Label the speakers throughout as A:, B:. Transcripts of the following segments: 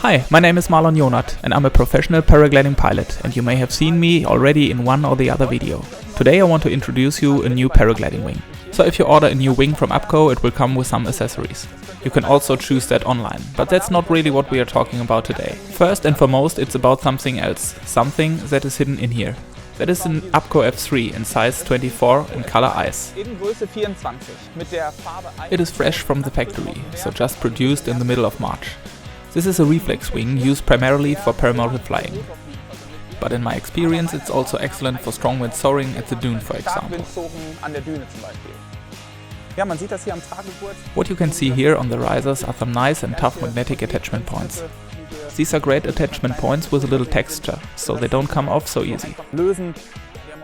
A: Hi, my name is Marlon Jonat and I'm a professional paragliding pilot, and you may have seen me already in one or the other video. Today I want to introduce you a new paragliding wing. So if you order a new wing from Apco, it will come with some accessories. You can also choose that online, but that's not really what we are talking about today. First and foremost, it's about something else, something that is hidden in here. That is an Apco F3 in size 24 in color ice. It is fresh from the factory, so just produced in the middle of March. This is a reflex wing used primarily for paramotor flying. But in my experience, it's also excellent for strong wind soaring at the dune, for example. What you can see here on the risers are some nice and tough magnetic attachment points. These are great attachment points with a little texture, so they don't come off so easy.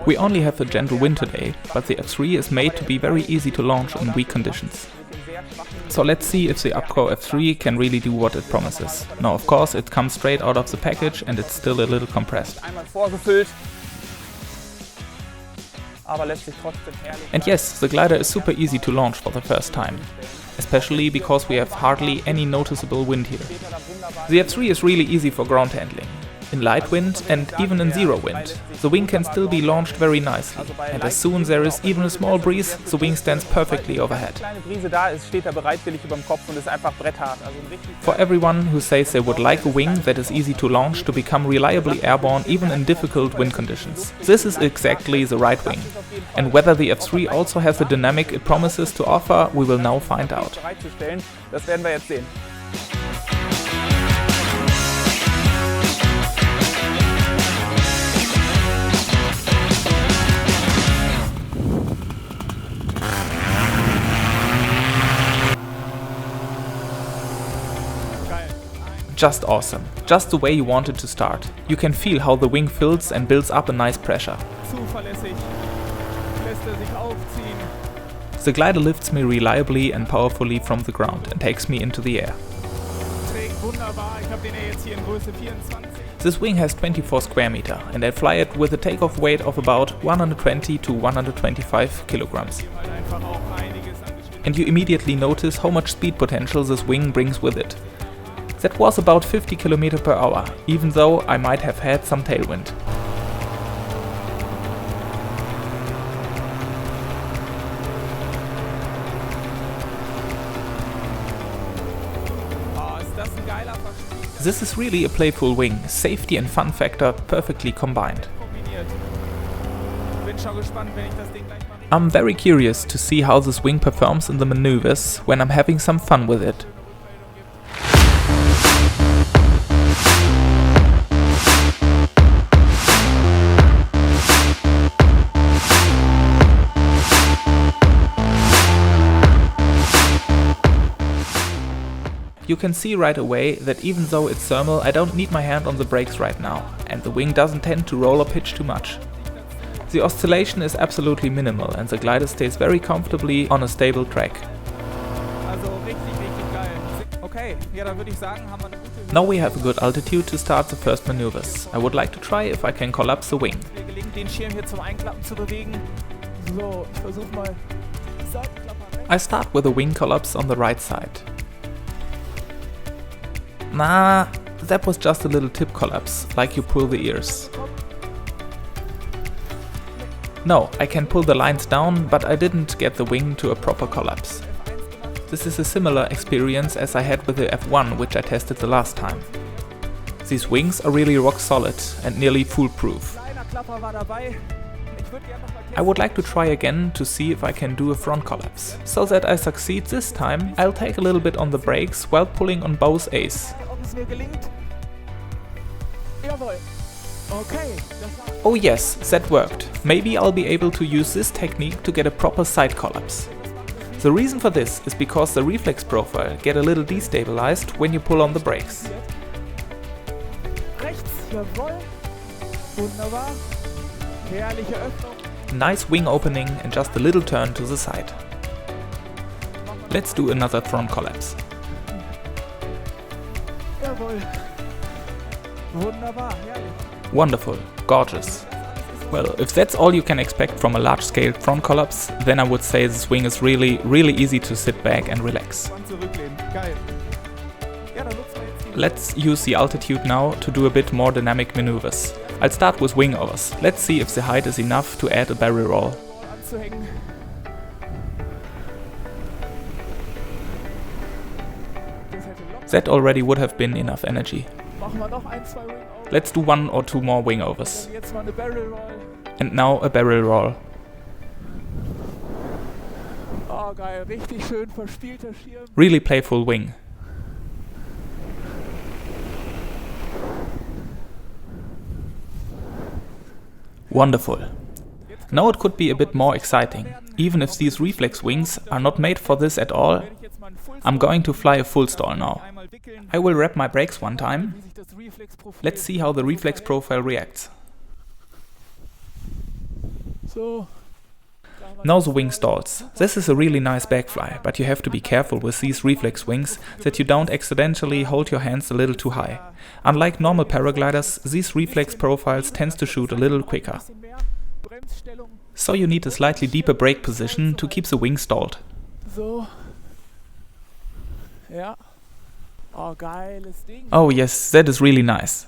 A: We only have a gentle wind today, but the F3 is made to be very easy to launch in weak conditions. So let's see if the Apco F3 can really do what it promises. Now of course it comes straight out of the package and it's still a little compressed. And yes, the glider is super easy to launch for the first time. Especially because we have hardly any noticeable wind here. The F3 is really easy for ground handling. In light wind and even in zero wind, the wing can still be launched very nicely, and as soon as there is even a small breeze, the wing stands perfectly overhead. For everyone who says they would like a wing that is easy to launch to become reliably airborne even in difficult wind conditions, this is exactly the right wing. And whether the F3 also has the dynamic it promises to offer, we will now find out. Just awesome. Just the way you want it to start. You can feel how the wing fills and builds up a nice pressure. The glider lifts me reliably and powerfully from the ground and takes me into the air. This wing has 24 square meter and I fly it with a takeoff weight of about 120 to 125 kilograms. And you immediately notice how much speed potential this wing brings with it. That was about 50 km per hour, even though I might have had some tailwind. This is really a playful wing, safety and fun factor perfectly combined. I'm very curious to see how this wing performs in the maneuvers when I'm having some fun with it. You can see right away that even though it's thermal, I don't need my hand on the brakes right now, and the wing doesn't tend to roll or pitch too much. The oscillation is absolutely minimal and the glider stays very comfortably on a stable track. Now we have a good altitude to start the first maneuvers. I would like to try if I can collapse the wing. I start with a wing collapse on the right side. Nah, that was just a little tip collapse, like you pull the ears. No, I can pull the lines down, but I didn't get the wing to a proper collapse. This is a similar experience as I had with the F1, which I tested the last time. These wings are really rock solid and nearly foolproof. I would like to try again to see if I can do a front collapse. So that I succeed this time, I'll take a little bit on the brakes while pulling on both A's. Oh yes, that worked. Maybe I'll be able to use this technique to get a proper side collapse. The reason for this is because the reflex profile get a little destabilized when you pull on the brakes. Nice wing opening and just a little turn to the side. Let's do another front collapse. Wonderful, gorgeous. Well, if that's all you can expect from a large-scale front collapse, then I would say this wing is really easy to sit back and relax. Let's use the altitude now to do a bit more dynamic maneuvers. I'll start with wing overs. Let's see if the height is enough to add a barrel roll. That already would have been enough energy. Let's do 1 or 2 more wing overs. And now a barrel roll. Really playful wing. Wonderful. Now it could be a bit more exciting. Even if these reflex wings are not made for this at all, I'm going to fly a full stall now. I will wrap my brakes one time. Let's see how the reflex profile reacts. Now the wing stalls. This is a really nice backfly, but you have to be careful with these reflex wings that you don't accidentally hold your hands a little too high. Unlike normal paragliders, these reflex profiles tend to shoot a little quicker. So you need a slightly deeper brake position to keep the wing stalled. Oh yes, that is really nice.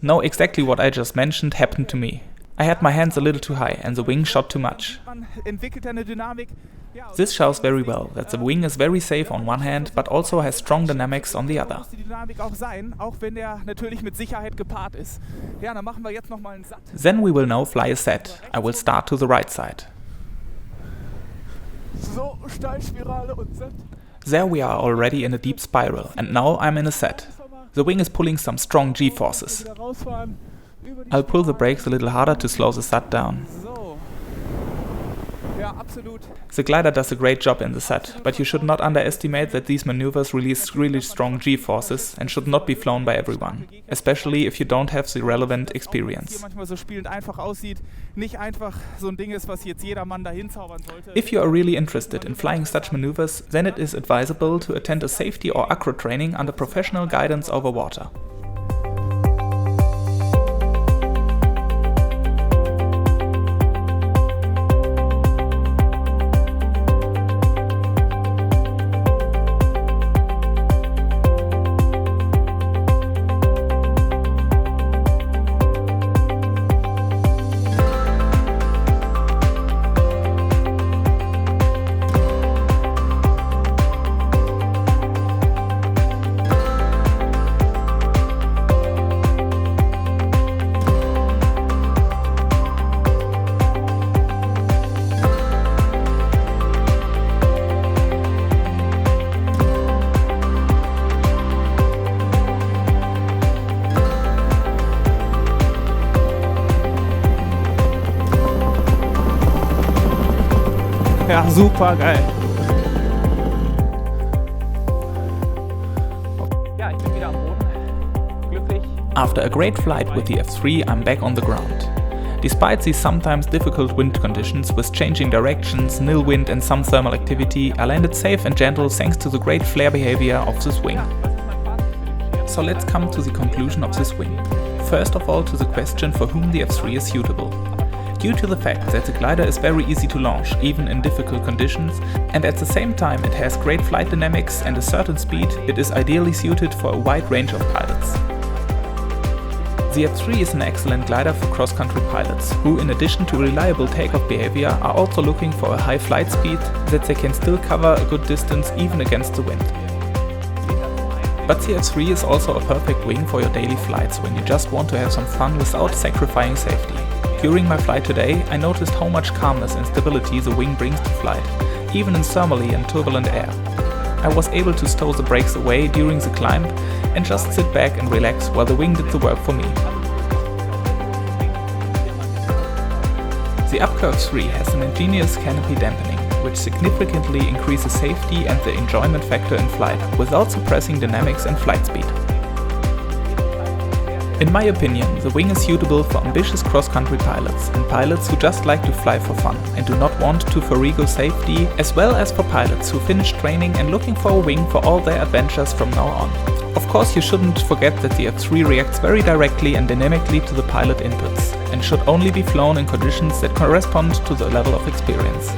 A: Now exactly what I just mentioned happened to me. I had my hands a little too high and the wing shot too much. This shows very well that the wing is very safe on one hand, but also has strong dynamics on the other. Then we will now fly a set. I will start to the right side. There we are already in a deep spiral, and now I'm in a set. The wing is pulling some strong G-forces. I'll pull the brakes a little harder to slow the set down. The glider does a great job in the set, but you should not underestimate that these maneuvers release really strong G-forces and should not be flown by everyone, especially if you don't have the relevant experience. If you are really interested in flying such maneuvers, then it is advisable to attend a safety or acro training under professional guidance over water.
B: Ja, super geil. Ja, ich bin wieder am Boden. Glücklich.
A: After a great flight with the F3, I'm back on the ground. Despite these sometimes difficult wind conditions with changing directions, nil wind and some thermal activity, I landed safe and gentle thanks to the great flare behavior of this wing. So let's come to the conclusion of this wing. First of all, to the question for whom the F3 is suitable. Due to the fact that the glider is very easy to launch, even in difficult conditions, and at the same time it has great flight dynamics and a certain speed, it is ideally suited for a wide range of pilots. The F3 is an excellent glider for cross-country pilots, who in addition to reliable takeoff behavior are also looking for a high flight speed that they can still cover a good distance even against the wind. But the F3 is also a perfect wing for your daily flights when you just want to have some fun without sacrificing safety. During my flight today, I noticed how much calmness and stability the wing brings to flight, even in thermally and turbulent air. I was able to stow the brakes away during the climb and just sit back and relax while the wing did the work for me. The Apco F3 has an ingenious canopy dampening, which significantly increases safety and the enjoyment factor in flight without suppressing dynamics and flight speed. In my opinion, the wing is suitable for ambitious cross-country pilots and pilots who just like to fly for fun and do not want to forego safety, as well as for pilots who finish training and looking for a wing for all their adventures from now on. Of course, you shouldn't forget that the F3 reacts very directly and dynamically to the pilot inputs and should only be flown in conditions that correspond to the level of experience.